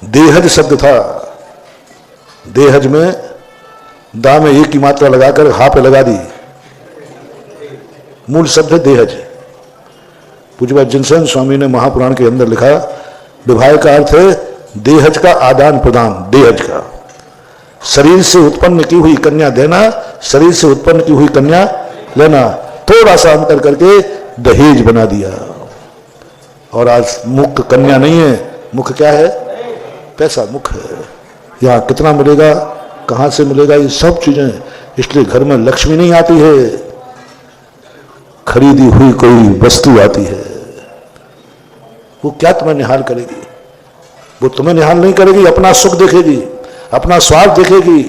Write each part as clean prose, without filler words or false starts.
देहज शब्द था। देहज में दा में एक की मात्रा लगाकर हा पे लगा दी, मूल शब्द है देहज। पूज्य जिनसन स्वामी ने महापुराण के अंदर लिखा, विवाह का अर्थ है देहज का आदान प्रदान। देहज का शरीर से उत्पन्न की हुई कन्या देना, शरीर से उत्पन्न की हुई कन्या लेना, थोड़ा सा अंतर करके दहेज बना दिया। और आज मुख कन्या नहीं है, मुख क्या है? पैसा मुख है। यहाँ कितना मिलेगा, कहाँ से मिलेगा, ये सब चीजें। इसलिए घर में लक्ष्मी नहीं आती है, खरीदी हुई कोई वस्तु आती है। वो क्या तुम्हें निहाल करेगी? वो तुम्हें निहाल नहीं करेगी, अपना सुख देखेगी, अपना स्वार्थ देखेगी।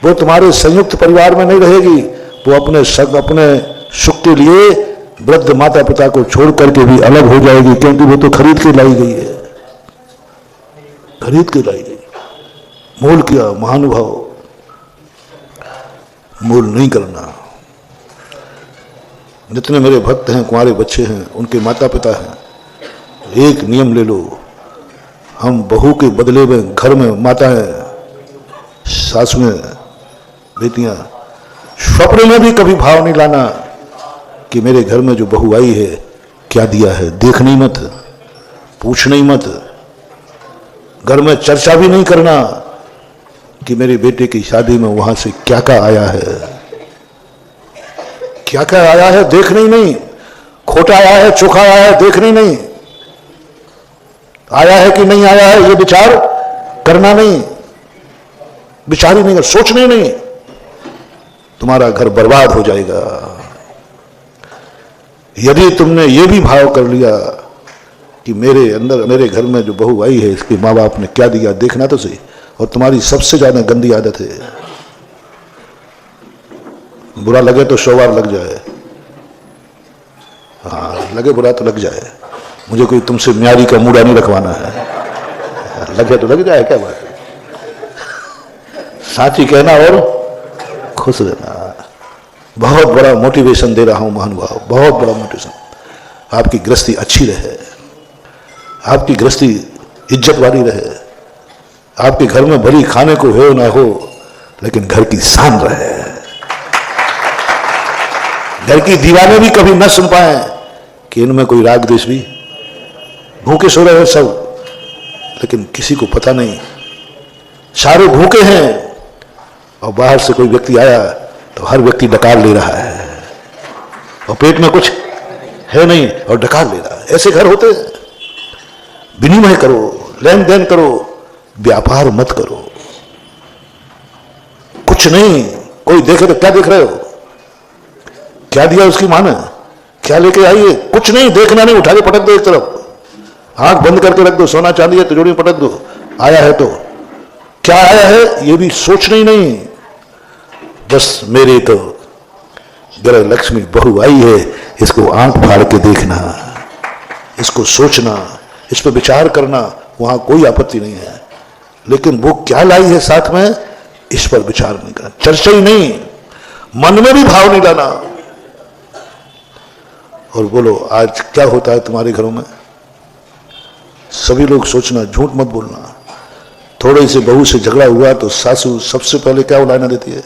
वो तुम्हारे संयुक्त परिवार में नहीं रहेगी, वो अपने सुख के लिए वृद्ध माता पिता को छोड़ करके भी अलग हो जाएगी, क्योंकि वो तो खरीद के लाई गई है, खरीद के लाई गई। मोल किया महानुभाव, मोल नहीं करना। जितने मेरे भक्त हैं, कुंवारे बच्चे हैं, उनके माता पिता हैं, एक नियम ले लो, हम बहू के बदले में घर में माताएं, सासुएं, बेटियां, स्वप्न में भी कभी भाव नहीं लाना कि मेरे घर में जो बहू आई है क्या दिया है। देखना ही मत, पूछना ही मत, घर में चर्चा भी नहीं करना कि मेरे बेटे की शादी में वहां से क्या क्या आया है, क्या क्या आया है। देखना ही नहीं, खोटा आया है, चोखा आया है, देखना ही नहीं। आया है कि नहीं आया है ये विचार करना नहीं, विचार ही नहीं, सोचना ही नहीं, तुम्हारा घर बर्बाद हो जाएगा। यदि तुमने ये भी भाव कर लिया कि मेरे अंदर, मेरे घर में जो बहू आई है इसके माँ बाप ने क्या दिया, देखना तो सही। और तुम्हारी सबसे ज्यादा गंदी आदत है, बुरा लगे तो 100 बार लग जाए, हाँ लगे बुरा तो लग जाए। मुझे कोई तुमसे म्यारी का मूड़ा नहीं रखवाना है, लगे तो लग जाए, क्या बात है। साची कहना और खुश रहना। बहुत बड़ा मोटिवेशन दे रहा हूं महानुभाव, बहुत बड़ा मोटिवेशन। आपकी गृहस्थी अच्छी रहे, आपकी गृहस्थी इज्जत वाली रहे, आपके घर में भली खाने को हो ना हो, लेकिन घर की शान रहे। घर की दीवारें भी कभी न सुन पाए कि इनमें कोई राग द्वेष भी, भूखे सो रहे हैं सब, लेकिन किसी को पता नहीं, सारे भूखे हैं। और बाहर से कोई व्यक्ति आया तो हर व्यक्ति डकार ले रहा है, और पेट में कुछ है नहीं और डकार ले रहा है। ऐसे घर होते हैं। विनिमय करो, लेन देन करो, व्यापार मत करो। कुछ नहीं, कोई देखे तो क्या देख रहे हो, क्या दिया उसकी मां ने, क्या लेके आई है, कुछ नहीं, देखना नहीं, उठा के पटक दो एक तरफ, आंख बंद करके रख दो। सोना चांदी है तिजोरी में पटक दो, आया है तो क्या आया है ये भी सोचना ही नहीं। बस मेरे तो गृह लक्ष्मी बहू आई है, इसको आंख फाड़ के देखना, इसको सोचना, इस पर विचार करना, वहां कोई आपत्ति नहीं है। लेकिन वो क्या लाई है साथ में, इस पर विचार नहीं करना, चर्चा ही नहीं, मन में भी भाव नहीं लाना। और बोलो आज क्या होता है तुम्हारे घरों में, सभी लोग सोचना, झूठ मत बोलना। थोड़े से बहू से झगड़ा हुआ तो सासू सबसे पहले क्या उलायना देती है,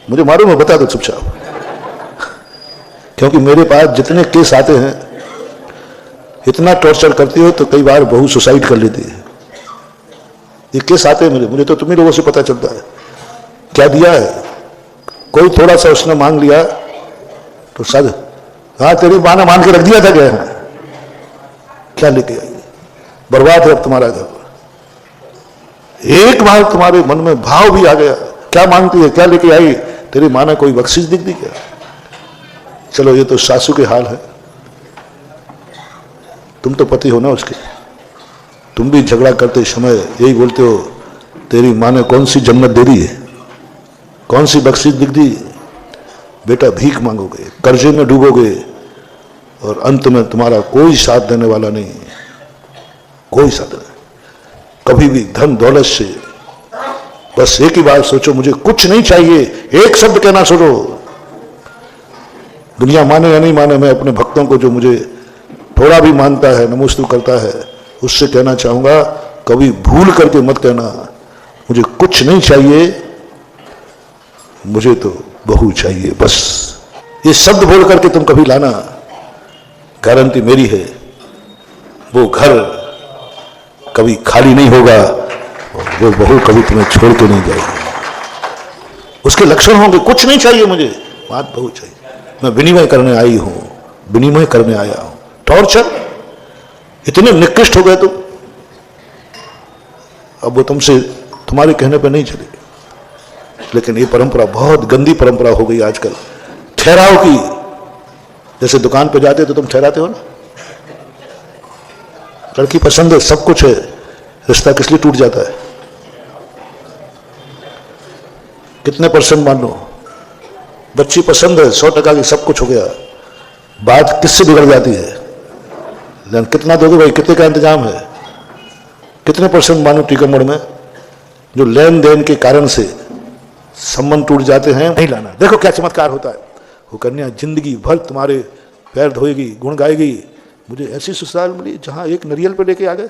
मुझे मालूम है, बता दो चुपचाप। क्योंकि मेरे पास जितने केस आते हैं, इतना टॉर्चर करती हो तो कई बार बहू सुसाइड कर लेती है। ये केस आते हैं मुझे तो तुम्ही लोगों से पता चलता है। क्या दिया है, कोई थोड़ा सा उसने मांग लिया तो सद, हाँ तेरी मां ने मान के रख दिया था क्या, क्या लेके आई, बर्बाद है अब तुम्हारा घर। एक बार तुम्हारे मन में भाव भी आ गया, क्या मांगती है, क्या लेके आई, तेरी मां ने कोई बख्शिश दिख दी क्या। चलो ये तो सासू के हाल है, तुम तो पति हो ना उसके, तुम भी झगड़ा करते समय यही बोलते हो, तेरी मां ने कौन सी जन्नत दे दी है, कौन सी बख्शिश दिख दी। बेटा भीख मांगोगे, कर्जे में डूबोगे, और अंत में तुम्हारा कोई साथ देने वाला नहीं, कोई साथ नहीं। कभी भी धन दौलत से बस एक ही बात सोचो, मुझे कुछ नहीं चाहिए, एक शब्द कहना छोड़ो। दुनिया माने या नहीं माने, मैं अपने भक्तों को जो मुझे थोड़ा भी मानता है, नमोस्तु करता है, उससे कहना चाहूंगा कभी भूल करके मत कहना मुझे कुछ नहीं चाहिए, मुझे तो बहू चाहिए बस। ये शब्द बोल करके तुम कभी लाना, गारंटी मेरी है वो घर कभी खाली नहीं होगा और वो बहू कभी तुम्हें छोड़ के नहीं जाएगी। उसके लक्षण होंगे, कुछ नहीं चाहिए मुझे, बात बहू चाहिए। मैं विनिमय करने आई हूं, विनिमय करने आया हूं। टॉर्चर, इतने निकृष्ट हो गए तुम, अब वो तुमसे तुम्हारे कहने पर नहीं चलेगी। लेकिन ये परंपरा बहुत गंदी परंपरा हो गई आजकल, ठहराव की। जैसे दुकान पे जाते तो तुम ठहराते हो ना, लड़की पसंद है, सब कुछ है, रिश्ता किस लिए टूट जाता है? कितने परसेंट मान लो, बच्ची पसंद है 100% की, सब कुछ हो गया, बात किससे बिगड़ जाती है? लेकिन कितना दोगे भाई, कितने का इंतजाम है? कितने परसेंट मानो टीकमगढ़ में जो लेन देन के कारण से संबंध टूट जाते हैं? नहीं लाना। देखो क्या चमत्कार होता है। वो कन्या जिंदगी भर तुम्हारे पैर धोएगी, गुण गाएगी, मुझे ऐसी ससुराल मिली जहां एक नरियल पे लेके आ गए,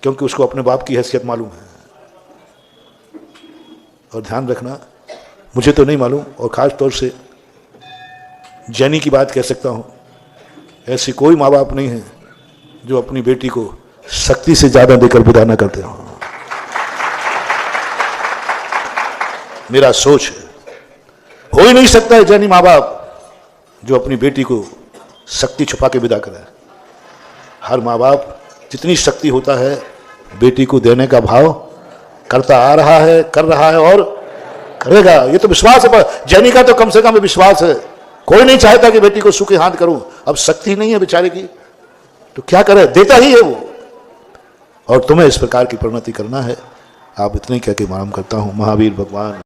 क्योंकि उसको अपने बाप की हैसियत मालूम है। और ध्यान रखना, मुझे तो नहीं मालूम, और खास तौर से जैनी की बात कह सकता हूं, ऐसी कोई माँ बाप नहीं है जो अपनी बेटी को शक्ति से ज्यादा देकर विदा न करते हो। मेरा सोच है, हो ही नहीं सकता है जैनी माँ बाप जो अपनी बेटी को शक्ति छुपा के विदा करे। हर माँ बाप जितनी शक्ति होता है बेटी को देने का भाव करता आ रहा है, कर रहा है और करेगा। ये तो विश्वास है, जैनी का तो कम से कम विश्वास है। कोई नहीं चाहता कि बेटी को सूखे हाथ करूं, अब शक्ति नहीं है बेचारे की तो क्या करे, देता ही है वो। और तुम्हें इस प्रकार की परिणति करना है। आप इतने कह के मालूम करता हूं, महावीर भगवान